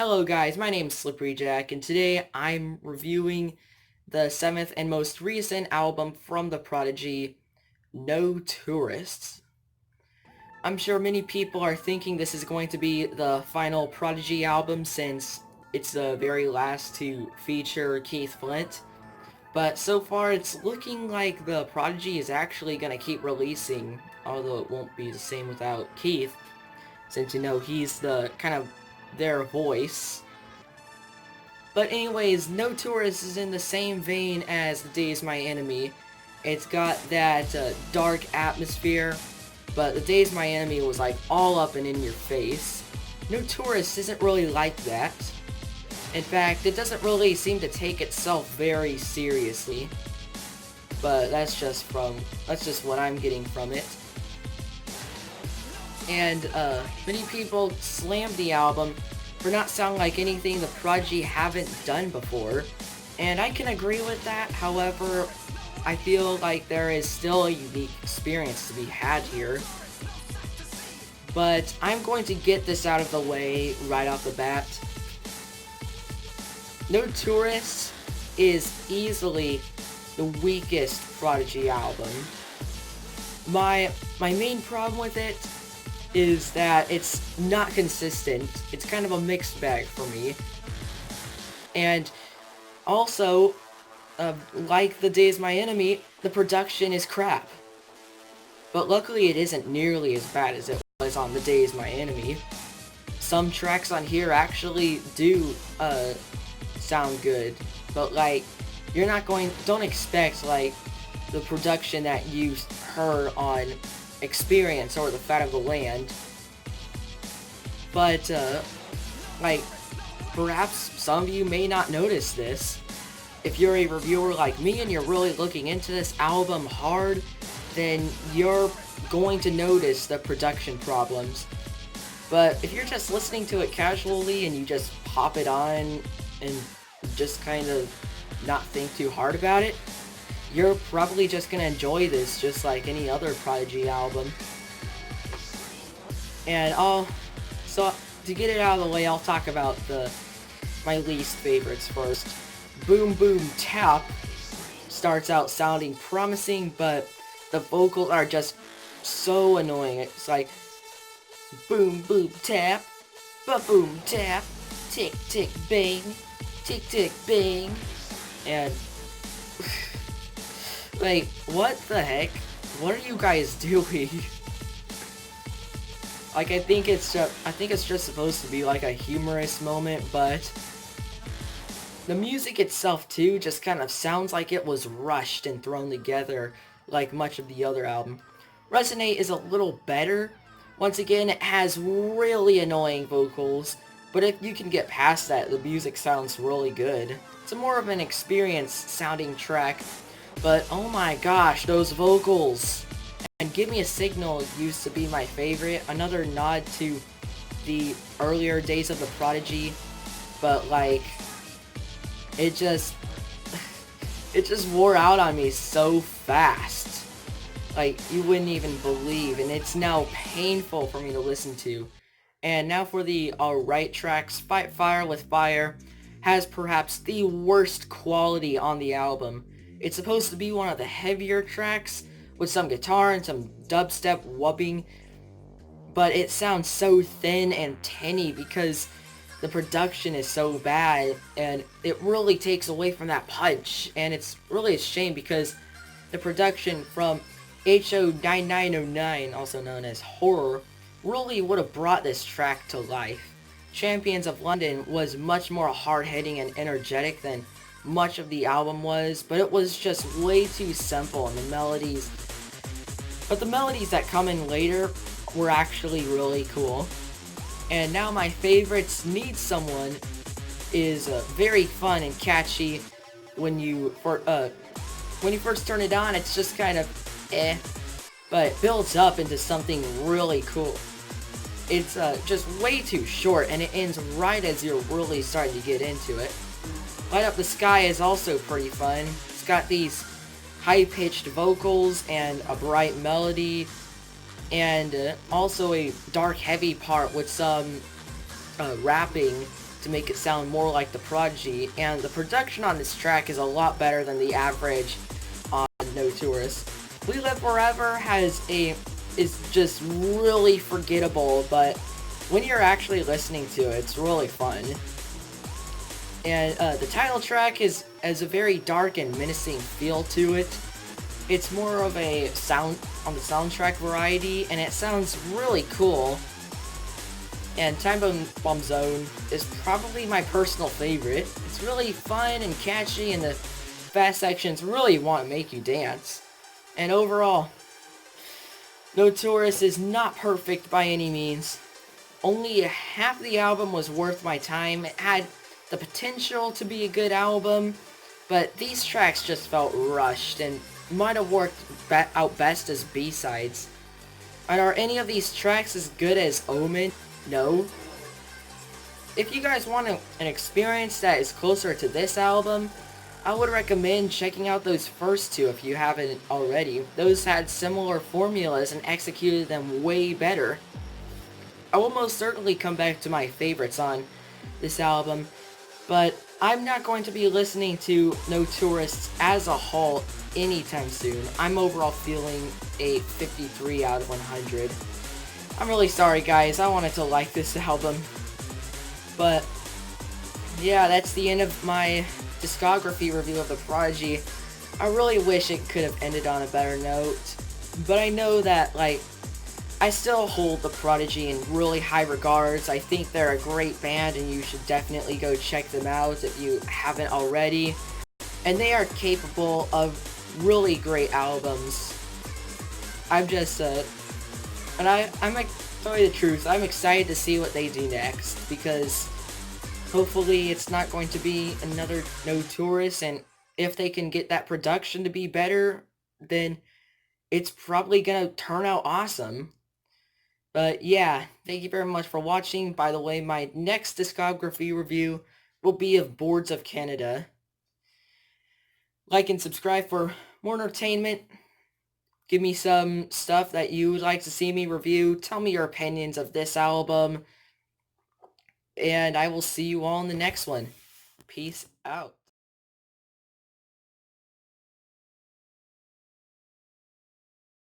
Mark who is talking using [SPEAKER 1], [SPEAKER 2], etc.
[SPEAKER 1] Hello guys, my name's Slippery Jack, and today I'm reviewing the 7th and most recent album from the Prodigy, No Tourists. I'm sure many people are thinking this is going to be the final Prodigy album since it's the very last to feature Keith Flint, but so far it's looking like the Prodigy is actually going to keep releasing, although it won't be the same without Keith, since he's the kind of their voice. But anyways, No Tourist is in the same vein as The Day's My Enemy. It's got that dark atmosphere, but The Day's My Enemy was like all up and in your face. No Tourist isn't really like that. In fact, it doesn't really seem to take itself very seriously. But that's just what I'm getting from it. And many people slammed the album for not sounding like anything the Prodigy haven't done before, and I can agree with that. However, I feel like there is still a unique experience to be had here. But I'm going to get this out of the way right off the bat. No Tourist is easily the weakest Prodigy album. My main problem with it is that it's not consistent. It's kind of a mixed bag for me. And also, like The Day's My Enemy, the production is crap. But luckily it isn't nearly as bad as it was on The Day's My Enemy. Some tracks on here actually do sound good, but like, don't expect like the production that you heard on Experience or The Fat of the Land. But like, perhaps some of you may not notice this. If you're a reviewer like me and you're really looking into this album hard, then you're going to notice the production problems. But if you're just listening to it casually and you just pop it on and just kind of not think too hard about it, you're probably just gonna enjoy this just like any other Prodigy album. And so to get it out of the way, I'll talk about my least favorites first. Boom Boom Tap starts out sounding promising, but the vocals are just so annoying. It's like, boom boom tap, ba-boom tap, tick tick bang, tick tick bang, and like, what the heck? What are you guys doing? Like, I think it's just supposed to be like a humorous moment, but the music itself too just kind of sounds like it was rushed and thrown together like much of the other album. Resonate is a little better. Once again, it has really annoying vocals, but if you can get past that, the music sounds really good. It's more of an experienced sounding track. But oh my gosh, those vocals! And Give Me a Signal used to be my favorite. Another nod to the earlier days of the Prodigy. But like, it just wore out on me so fast. Like, you wouldn't even believe. And it's now painful for me to listen to. And now for the R.I.P tracks. Fight Fire with Fire has perhaps the worst quality on the album. It's supposed to be one of the heavier tracks with some guitar and some dubstep whooping, but it sounds so thin and tinny because the production is so bad, and it really takes away from that punch. And it's really a shame because the production from HO 9909, also known as Horror, really would have brought this track to life. Champions of London was much more hard-hitting and energetic than much of the album was, but it was just way too simple, and the melodies that come in later were actually really cool. And now my favorites, Need Someone, is very fun and catchy. When you first turn it on, it's just kind of but it builds up into something really cool. It's just way too short, and it ends right as you're really starting to get into it. Light Up the Sky is also pretty fun. It's got these high-pitched vocals and a bright melody, and also a dark, heavy part with some rapping to make it sound more like the Prodigy, and the production on this track is a lot better than the average on No Tourist. We Live Forever is just really forgettable, but when you're actually listening to it, it's really fun. And the title track has a very dark and menacing feel to it. It's more of a sound on the soundtrack variety, and it sounds really cool. And Timebomb Zone is probably my personal favorite. It's really fun and catchy, and the fast sections really want to make you dance. And overall, No Tourist is not perfect by any means. Only half the album was worth my time. It had the potential to be a good album, but these tracks just felt rushed and might have worked out best as B-sides. And are any of these tracks as good as Omen? No. If you guys want an experience that is closer to this album, I would recommend checking out those first two if you haven't already. Those had similar formulas and executed them way better. I will most certainly come back to my favorites on this album, but I'm not going to be listening to No Tourists as a whole anytime soon. I'm overall feeling a 53 out of 100. I'm really sorry, guys. I wanted to like this album. But yeah, that's the end of my discography review of the Prodigy. I really wish it could have ended on a better note. But I know that, like, I still hold the Prodigy in really high regards. I think they're a great band, and you should definitely go check them out if you haven't already. And they are capable of really great albums. I'm just, and I'm like, tell you the truth, I'm excited to see what they do next, because hopefully it's not going to be another No Tourist, and if they can get that production to be better, then it's probably gonna turn out awesome. But yeah, thank you very much for watching. By the way, my next discography review will be of Boards of Canada. Like and subscribe for more entertainment. Give me some stuff that you would like to see me review. Tell me your opinions of this album. And I will see you all in the next one. Peace out.